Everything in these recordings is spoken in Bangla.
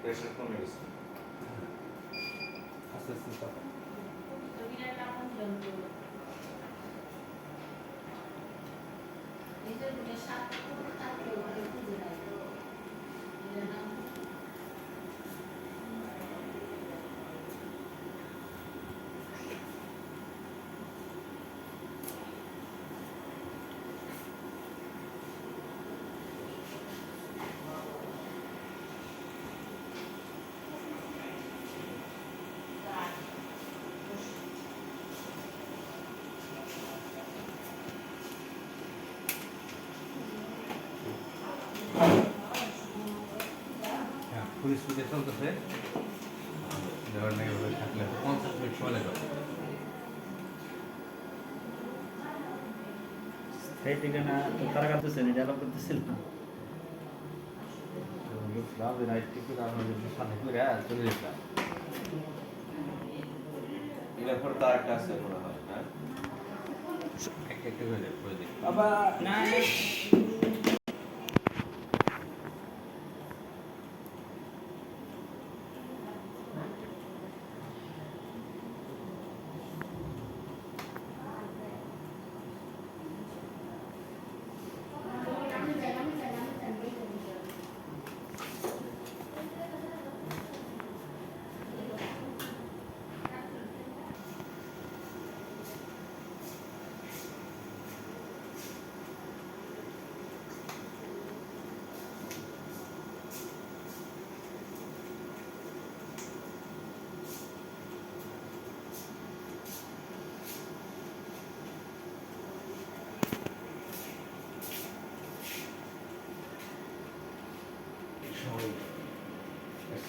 প্রেশার কমে গেছে আস্তে আস্তে পুলিশ পুলিশ চলতেছে দেওয়ার নাকি ভাবে থাকলে 50 মিনিট সময় লাগবে সেই ঠিকানা তারা কাটতেছেন এটা আলাপ করতেছিল না এরপর তার একটা আছে মনে হয় হ্যাঁ একটা হয়ে যায় বাবা না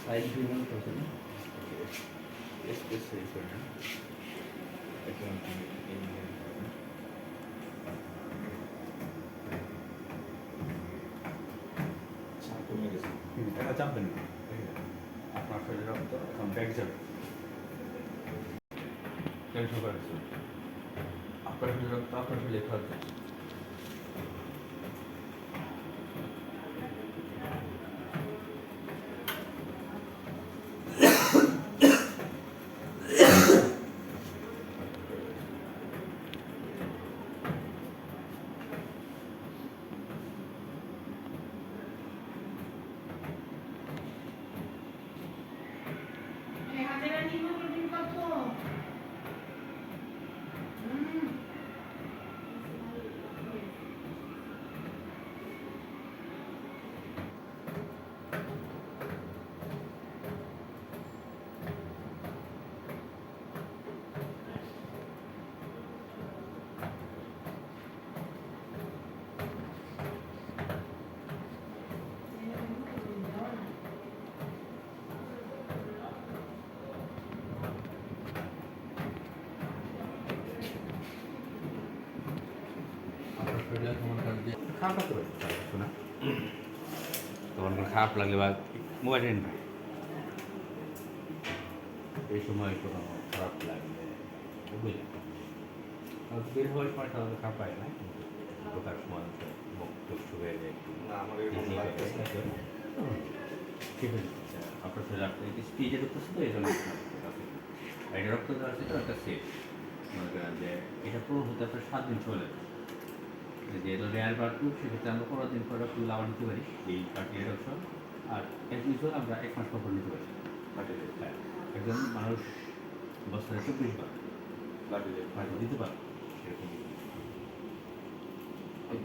সাইড ভিউন করতে না স্পেস সেভ করে না এটা আমি চাপ কমে গেছে এটা চাপবেন না আপনার শরীরে রক্ত এখন ব্যাক যাবে টেনশন করেছে আপনার শরীরে রক্ত আপনার শরীরে খাওয়া খারাপ লাগতে পারে শোনা তখন খারাপ লাগলে বা মোবাইল না এই সময় কোনো খারাপ লাগলে বুঝলেন বের হওয়ার সময় তাহলে খারাপ পায় না ঢোকার সময় মুখ টুক শুয়ে যায় একটু ঠিক আছে আপনার শরীরে আপনি স্পিডে ঢুকতেছে তো এই জন্য এটা রক্ত দেওয়ার সেটা একটা সেফ মনে করেন যে এটা পুরো হতে আপনার 7 দিন চলে যেহেতু রেয়ার ব্লাড গ্রুপ সেক্ষেত্রে আমরা 15 দিন পরে ফুল আবার নিতে পারি এই পার্টির অপশন আর এক ইউজুয়াল আমরা 1 মাস পর নিতে পারি হ্যাঁ একজন মানুষ বছরে 24 বার পার্টি দিতে পারে সেরকম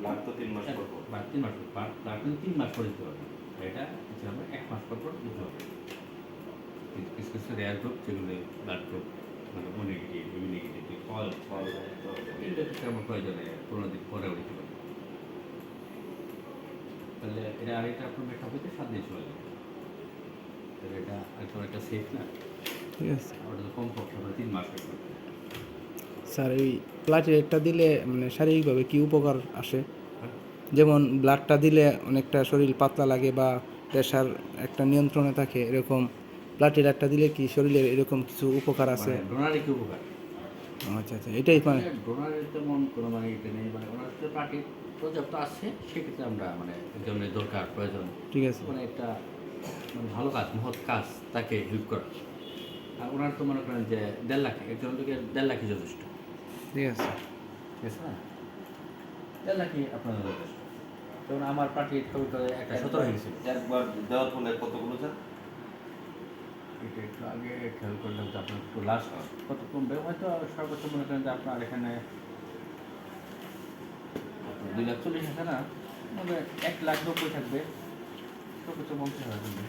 ব্লাড তো 3 মাস পর ব্লাড 3 মাস পর ব্লাড 3 মাস পর দিতে পারবে এটা হচ্ছে আমরা 1 মাস পর দিতে হবে কিছু কিছু রেয়ার গ্রুপ যেগুলো ব্লাড গ্রুপ মানে ও নেগেটিভ এবি নেগেটিভ অল এটা আমরা প্রয়োজনে 15 দিন পরেও দিতে পারি তাহলে এটা আরেকটা আপনার মেকআপ হইতে 7 দিন চলে যাবে তাহলে এটা একদম একটা সেফ না ঠিক আছে ওটা তো কমপক্ষে আমরা 3 মাস রাখবো স্যার এই প্লাটিলেটটা দিলে মানে শারীরিকভাবে কি উপকার আসে? যেমন ব্লাডটা দিলে অনেকটা শরীর পাতলা লাগে বা প্রেশার একটা নিয়ন্ত্রণে থাকে, এরকম প্লাটির একটা দিলে কি শরীরের এরকম কিছু উপকার আছে? মানে ডোনারের কি উপকার? আচ্ছা আচ্ছা, এটাই মানে ডোনারের তেমন কোনো মানে এটা নেই, মানে ওনার যে পার্টি পর্যাপ্ত আছে সেক্ষেত্রে আমরা মানে একজনের দরকার প্রয়োজন, ঠিক আছে। মানে একটা মানে ভালো কাজ, মহৎ কাজ, তাকে হেল্প করা। আর ওনার তো মনে করেন যে 1.5 লাখ, একজন লোকে 1.5 লাখই যথেষ্ট, ঠিক আছে। ঠিক আছে না? 1.5 লাখই আপনার যথেষ্ট। যেমন আমার পার্টি খবর করে একটা 17 হয়ে গেছিল। একবার দেওয়ার ফলে কতগুলো স্যার? এটা একটু আগে খেয়াল করলে হয়তো আপনার একটু লাস্ট কত কমবে, হয়তো সর্বোচ্চ মনে করেন যে আপনার এখানে 2,40,000 আছে না, মানে 1,90,000 থাকবে, সর্বোচ্চ 50,000 থাকবে।